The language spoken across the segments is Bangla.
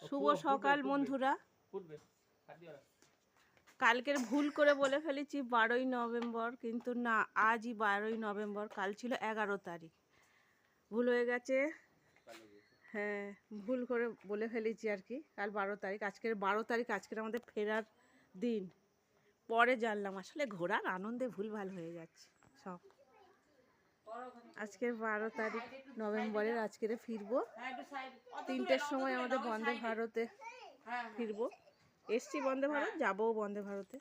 শুভ সকাল বন্ধুরা। কালকের ভুল করে বলে ফেলেছি 12ই নভেম্বর, কিন্তু না, আজই 12ই নভেম্বর। কাল ছিল 11 তারিখ, ভুল হয়ে গেছে। হ্যাঁ, ভুল করে বলে ফেলেছি আর কি। কাল 12 তারিখ, আজকের 12 তারিখ, আজকের আমাদের ফেরার দিন। পরে জানলাম আসলে ঘোরার আনন্দে ভুলভাল হয়ে যাচ্ছে সব। আজকের 12 তারিখ নভেম্বরের, আজকের ফিরবো 3টের সময় আমাদের বন্দে ভারতে ফিরবো। এসছি বন্দে ভারত, যাবো বন্দে ভারতে।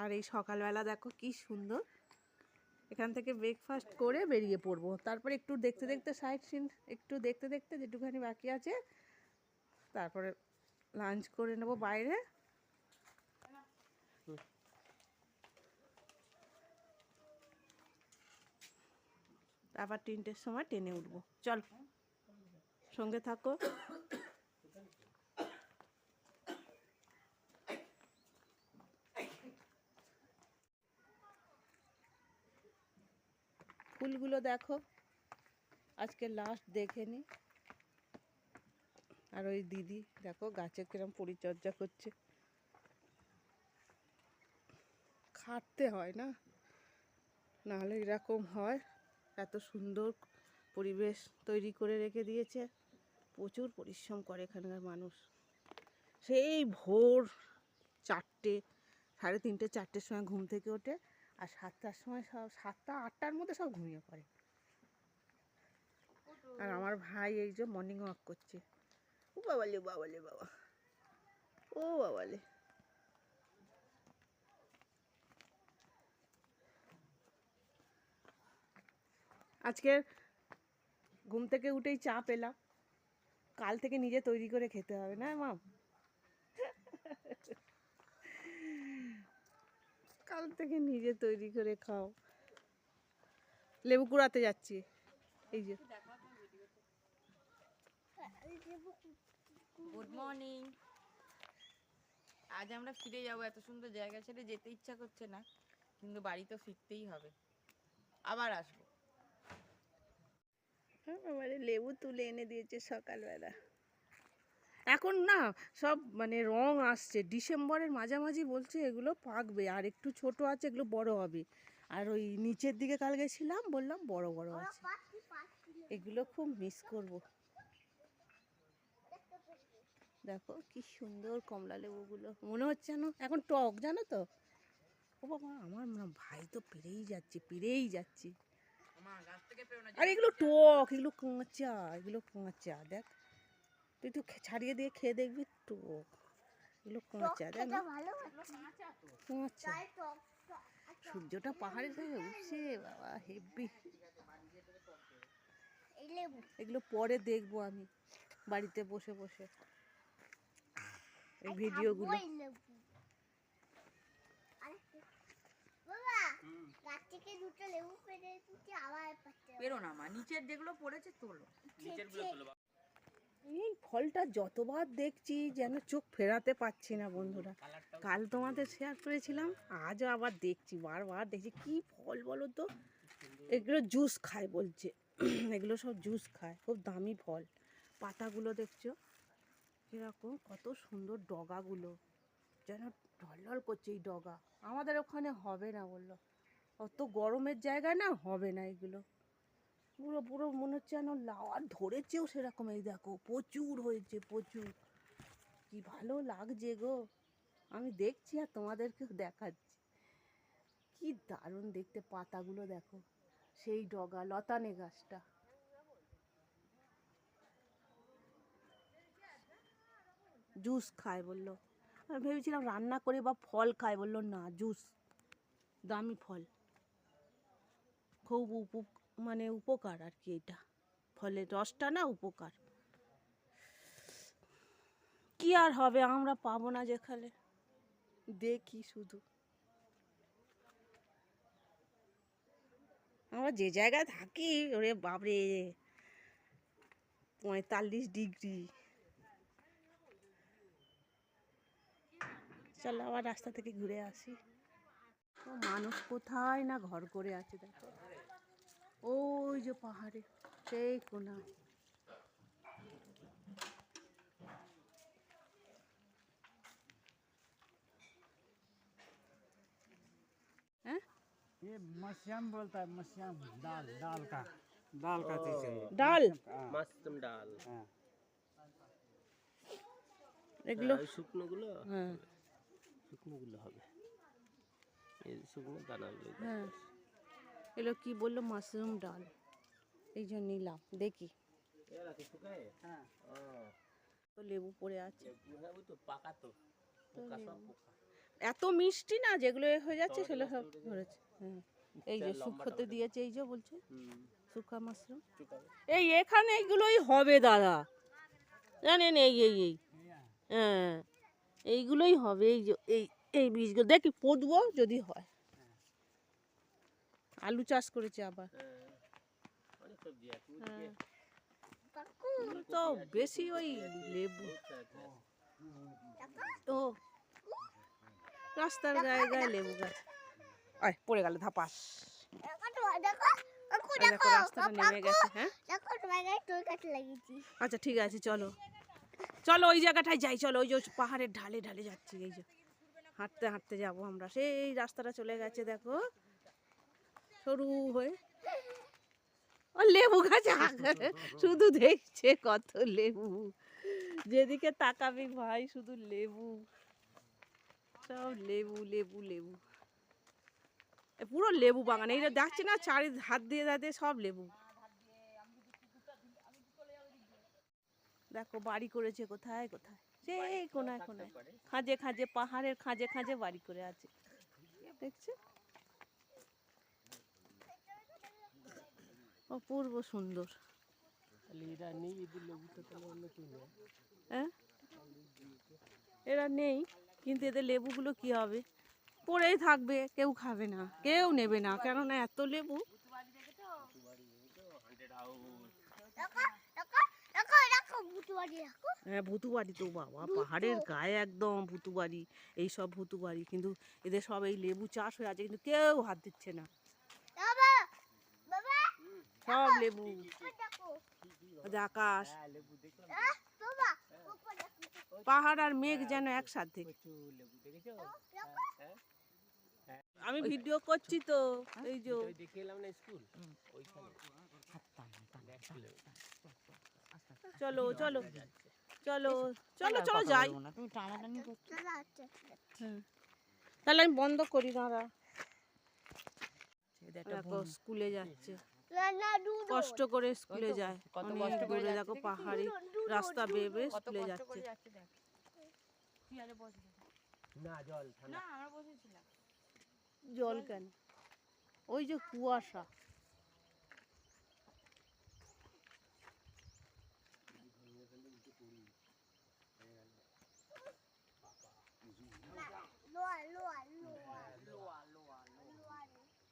আর এই সকালবেলা দেখো কি সুন্দর, এখান থেকে ব্রেকফাস্ট করে বেরিয়ে পড়বো। তারপরে একটু দেখতে দেখতে সাইট সিন একটু দেখতে দেখতে যেটুখানি বাকি আছে, তারপরে লাঞ্চ করে নেবো বাইরে। আবার 3টের সময় ট্রেনে উঠবো। চল, সঙ্গে থাকো। ফুলগুলো দেখো, আজকে লাস্ট দেখে নি। আর ওই দিদি দেখো গাছের কিরম পরিচর্যা করছে। খাটতে হয় না, নাহলে এরকম হয়। এত সুন্দর পরিবেশ তৈরি করে রেখে দিয়েছে, প্রচুর পরিশ্রম করে এখানকার মানুষ। সেই ভোর 4টে, 3:30, 4টের সময় ঘুম থেকে ওঠে, আর 7টার সময় সব 7টা 8টার মধ্যে সব ঘুমিয়ে পড়ে। আর আমার ভাই এই যে মর্নিং ওয়াক করছে। ও বাবালে বাবালে বাবা, ও বাবালে। আজকে ঘুম থেকে উঠেই চা পেলাম। কাল থেকে নিজে তৈরি করে খেতে হবে না মা? কাল থেকে নিজে তৈরি করে খাও। লেবু কুড়াতে যাচ্ছি, এই যে। Good morning. আজ আমরা ফিরে যাব। এত সুন্দর জায়গা ছেড়ে যেতে ইচ্ছা করছে না, কিন্তু বাড়ি তো ফিরতেই হবে, আবার আসবো। আমারে লেবু তুলে এনে দিয়েছে সকালবেলা। এখন না সব মানে রং আসছে, ডিসেম্বরের মাঝামাঝি বলছে এগুলো পাকবে, আর একটু ছোট আছে, এগুলো বড় হবে। আর ওই নিচের দিকে কাল গেছিলাম, বললাম বড় বড় আছে। এগুলো খুব মিস করব। দেখো কি সুন্দর কমলা লেবুগুলো, মনে হচ্ছে না এখন টক, জানো তো। ও বাবা, আমার ভাই তো পেরেই যাচ্ছে। আর এগুলো টক, এগুলো কাঁচা, দেখ তুই একটু ছাড়িয়ে দিয়ে খেয়ে দেখবি, টক। এগুলো কাঁচা, দেখ না, কাঁচা। সূর্যটা পাহাড়ের থেকে উঠছে বাবা, হেব্বি। এগুলো পরে দেখবো আমি বাড়িতে বসে বসে, এই ভিডিওগুলো। পেরো না মা, নিচের যেগুলো পড়েছে তোলো। এই ফলটা যতবার দেখছি যেন চোখ ফেরাতে পারছি না বন্ধুরা। কাল তোমাদের শেয়ার করেছিলাম, আজও আবার দেখছি, বারবার দেখছি। কি ফল বলো তো? এগুলো জুস খায় বলছে। এগুলো সব জুস খায়, খুব দামি ফল। পাতাগুলো দেখছো কিরকম, কত সুন্দর ডগাগুলো, যেন ঢলঢল করছে এই ডগা। আমাদের ওখানে হবে না বললো, অত গরমের জায়গায় না হবে না এগুলো। পুরো পুরো মনে হচ্ছে যেন লাউ, আর ধরেছেও সেরকম। এই দেখো প্রচুর হয়েছে, প্রচুর। কি ভালো লাগছে গো, আমি দেখছি আর তোমাদেরকেও দেখাচ্ছি। কি দারুণ দেখতে, পাতাগুলো দেখো, সেই ডগা, লতানে গাছটা। জুস খায় বললো, আমি ভেবেছিলাম রান্না করে বা ফল খায়, বললো না, জুস, দামি ফল, খুব মানে উপকার আর কি। এটা ফলের রসটা না উপকার। কি আর হবে, আমরা পাবো না যেখানে, দেখি শুধু। আমরা যে জায়গায় থাকি, ওরে বাপরে, 45 ডিগ্রি। চলো আবার রাস্তা থেকে ঘুরে আসি। মানুষ কোথায় না ঘর করে আছে দেখো, ওই যে পাহাড়ে সেই কোনায়। ये मशरूम बोलता है, मशरूम दाल का चीज है ये। ডাল মাশরুম ডাল हाँ। এগুলো ওই শুকনোগুলো হ্যাঁ শুকনোগুলো হবে এই শুকনো দানাগুলো হ্যাঁ এগুলো কি বললো মাশরুম ডাল এই জন্য নিলাম দেখি এরা কি শুকায় हाँ। তো লেবু পড়ে আছে হ্যাঁ ওই তো পাকা তো পোকা সব পোকা এত মিষ্টি না যেগুলো এ হয়ে যাচ্ছে সেগুলো সব ধরেছে হ্যাঁ এই যে শুকোতে দিয়েছে এই যে বলছে শুকা মাশরুম শুকাবে এই এখানে এইগুলোই হবে দাদা জানেন এই এই এই হ্যাঁ এইগুলোই হবে এই যে এই এই বীজগুলো দেখি পুঁতবো যদি হয় আলু চাষ করেছে আবার অনেক সবজি আছে হ্যাঁ এগুলো তো বেশি ওই লেবু ও রাস্তার গায়ে গায়ে লেবু গাছ আয় পড়ে গেল ধাপাস দেখো রাস্তাটা নেমে গেছে হ্যাঁ আচ্ছা ঠিক আছে চলো চলো ওই জায়গাটায় যাই চলো ওই যে পাহাড়ের ঢালে ঢালে যাচ্ছি এই যে হাঁটতে হাঁটতে যাব আমরা সেই রাস্তাটা চলে গেছে দেখো সরু হয়ে ও লেবু গাছ শুধু দেখছে কত লেবু যেদিকে তাকাবি ভাই শুধু লেবু সব লেবু লেবু লেবু পুরো লেবু বাগান এইটা দেখছি না চারি হাত দিয়ে দিয়ে সব লেবু দেখো বাড়ি করেছে কোথায় কোথায় সেই কোনায় কোনায় খাঁজে খাঁজে পাহাড়ের খাঁজে খাঁজে বাড়ি করে আছে দেখছো অপূর্ব সুন্দর তাহলে এরা নেই এদের লেবুটা তাহলে অন্য কেউ নেই হ্যাঁ এরা নেই কিন্তু এদের লেবুগুলো কি হবে পড়েই থাকবে কেউ খাবে না কেউ নেবে না কেননা এত লেবু হ্যাঁ ভুতু বাড়ি তো বাবা পাহাড়ের গায়ে একদম ভুতু বাড়ি এইসব ভুতু বাড়ি কিন্তু এদের সব এই লেবু চাষ হয়ে আছে কিন্তু কেউ হাত দিচ্ছে না সব লেবু আকাশ পাহাড় আর মেঘ যেন একসাথে আমি ভিডিও করছি তো এই যে দেখে এলাম না স্কুল ওইখানে চলো চলো চলো চলো চলো যাই হ্যাঁ। তাহলে আমি বন্ধ করি দাঁড়া দেখো স্কুলে যাচ্ছে কষ্ট করে স্কুলে যায় অনেক দূরে দেখো পাহাড়ি রাস্তা বেয়ে বেয়ে স্কুলে যাচ্ছে না জল ঠান্ডা না আমরা বসেছিলাম জল কেন ওই যে কুয়াশা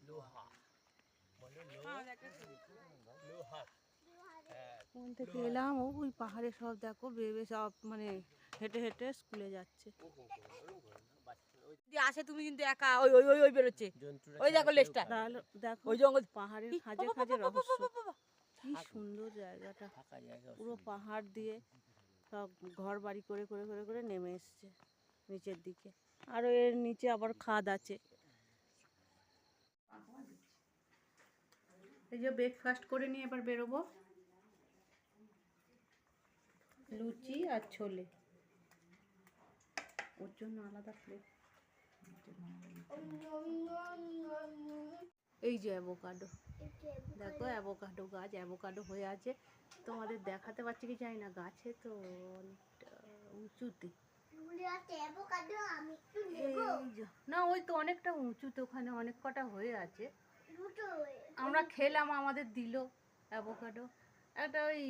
লোহা বলে লোহা ওখান থেকে এলাম ওই পাহাড়ে সব দেখো বেবে সব মানে হেঁটে হেঁটে স্কুলে যাচ্ছে যদি আসে তুমি কিন্তু একা ওই ওই ওই ওই বেরোচ্ছে ওই দেখো লেজটা তাহলে দেখো ওই জঙ্গল পাহাড়ের খাঁজে খাঁজে রহস্য কি সুন্দর জায়গাটা ফাঁকা জায়গা পুরো পাহাড় দিয়ে সব ঘর বাড়ি করে করে করে করে নেমে এসছে নিচের দিকে আরো এর নিচে আবার খাদ আছে এই যে ব্রেকফাস্ট করে নিয়ে এবার বেরোবো লুচি আর ছোলে ওর জন্য আলাদা প্লেট এই যে অ্যাভোকাডো দেখো অ্যাভোকাডো গাছ অ্যাভোকাডো হয়ে আছে তোমাদের দেখাতে পারছি কি জানি না গাছে তো অনেকটা উঁচুতে না ওই তো অনেকটা উঁচুতে ওখানে অনেক কটা হয়ে আছে আমরা খেলাম আমাদের দিল অ্যাভোকাডো একটা ওই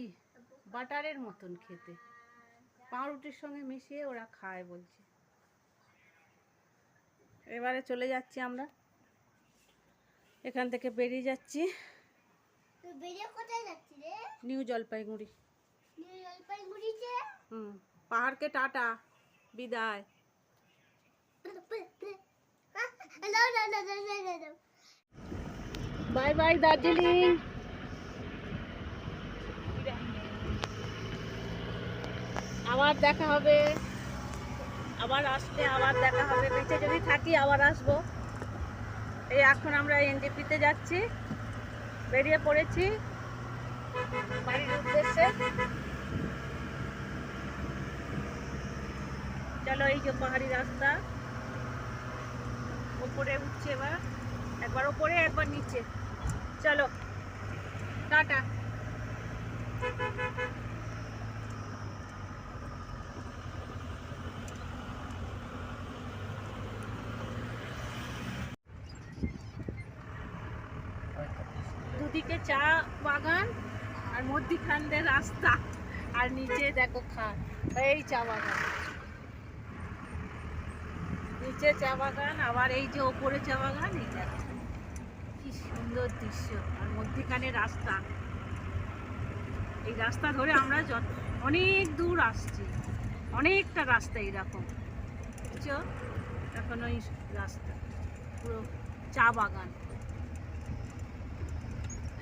বাটারের মতন খেতে পাউরুটির সঙ্গে মিশিয়ে ওরা খায় বলছে এবারে চলে যাচ্ছি আমরা এখান থেকে বেরিয়ে যাচ্ছি নিউ জলপাইগুড়ি পাহাড়কে টাটা বিদায় বাই বাই দার্জিলিং আবার দেখা হবে আবার আসলে আবার দেখা হবে বেঁচে যদি থাকি আবার আসবো এই এখন আমরা এনজেপিতে যাচ্ছি, বেরিয়ে পড়েছি বাড়ির উদ্দেশ্যে। চলো, এই যে পাহাড়ি রাস্তা, উপরে উঠছে, এবার একবার উপরে একবার নিচে। চলো, টাটা। দুদিকে চা বাগান আর মধ্যিখানে রাস্তা, আর নিচে দেখো খান, এই চা বাগান, নিচে চা বাগান, আবার এই যে ওপরে চা বাগান। এই দেখো কি সুন্দর দৃশ্য, আর মধ্যিখানে রাস্তা। এই রাস্তা ধরে আমরা অনেক দূর আসছি, অনেকটা রাস্তা এইরকম, বুঝছো? এখন ওই রাস্তা পুরো চা বাগান।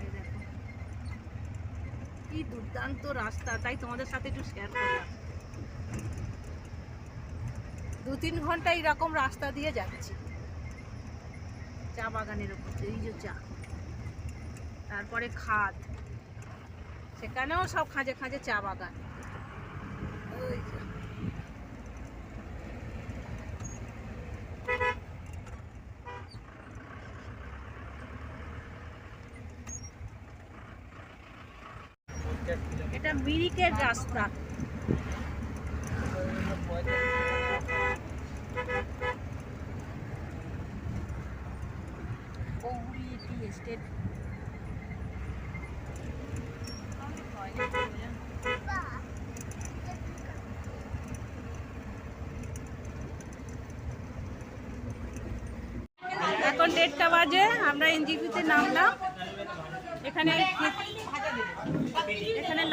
এই দেখো কি দুর্দান্ত রাস্তা, তাই তোমাদের সাথে একটু শেয়ার করলাম। 2-3 ঘন্টা এইরকম রাস্তা দিয়ে যাচ্ছি চা বাগানের উপর। এই যে চা, তারপরে খাদ, সেখানেও সব খাঁজে খাঁজে চা বাগান। ওই যে এটা মিরিকের রাস্তা। স্টেট এখন 1:30 বাজে, আমরা এনজিপিতে নামলাম। এখানে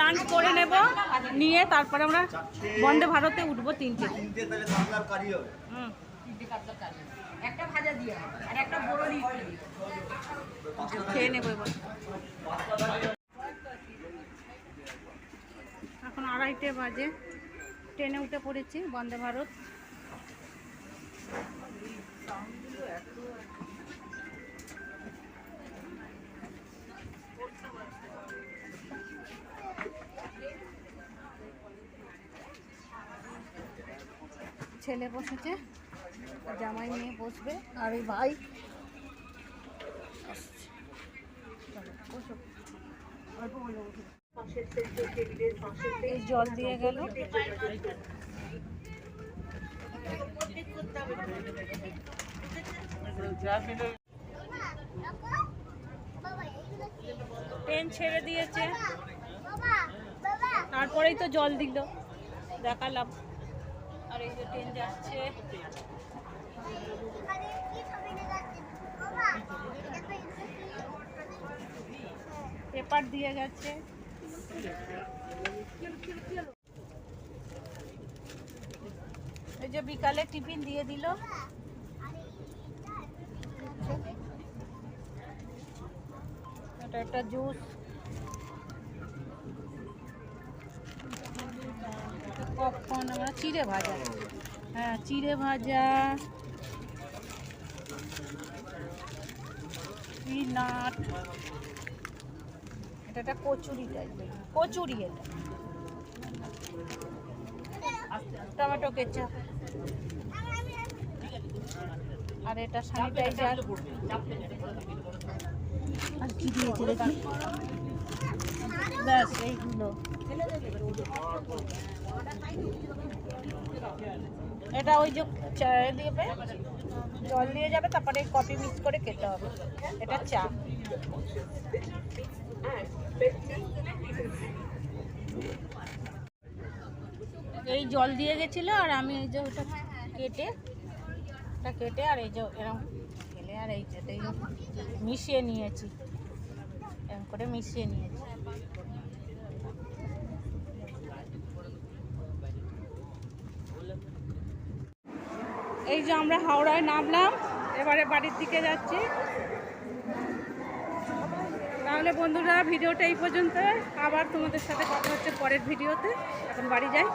লাঞ্চ করে নেব, নিয়ে তারপরে আমরা বন্দে ভারতে উঠবো 3টে। একটা ভাজা দিয়ে আর একটা বড়ি খেয়ে নেবো এবার। এখন 2:30 বাজে, ট্রেনে উঠে পড়েছি বন্দে ভারত। ছেলে বসেছে, জামাই নিয়ে বসবে, আর এই ভাই এই জল দিয়ে গেল। ট্রেন ছেড়ে দিয়েছে, তারপরেই তো জল দিল, দেখালাম। আর এই যে ট্রেন যাচ্ছে, পেপার দিয়ে গেছে। এই যে বিকালে টিফিন দিয়ে দিল, এটা একটা জুস, পপকর্ন, আমরা চিড়ে ভাজা, হ্যাঁ চিড়ে ভাজা, পিনাট, এটা একটা কচুরি টাইপের, কচুরি এটা, টমেটো কেচাপ, আর এটা স্যানিটাইজার। আর কি দিয়েছে দেখি, ব্যাস এইগুলো। এটা ওই যে চায়ে দিবে, জল দিয়ে যাবে, তারপরে কফি মিক্স করে খেতে হবে। এটা চা। এই জল দিয়ে গেছিল, আর আমি এই যে ওটা কেটে আর এই যে এরকম খেলে, আর এই যে মিশিয়ে নিয়েছি, এরকম করে মিশিয়ে নিয়েছি। এই যে আমরা হাওড়ায় নামলাম, এবারে বাড়ির দিকে যাচ্ছি। তাহলে বন্ধুরা, ভিডিওটা এই পর্যন্ত, আবার তোমাদের সাথে কথা হচ্ছে পরের ভিডিওতে। এখন বাড়ি যাই।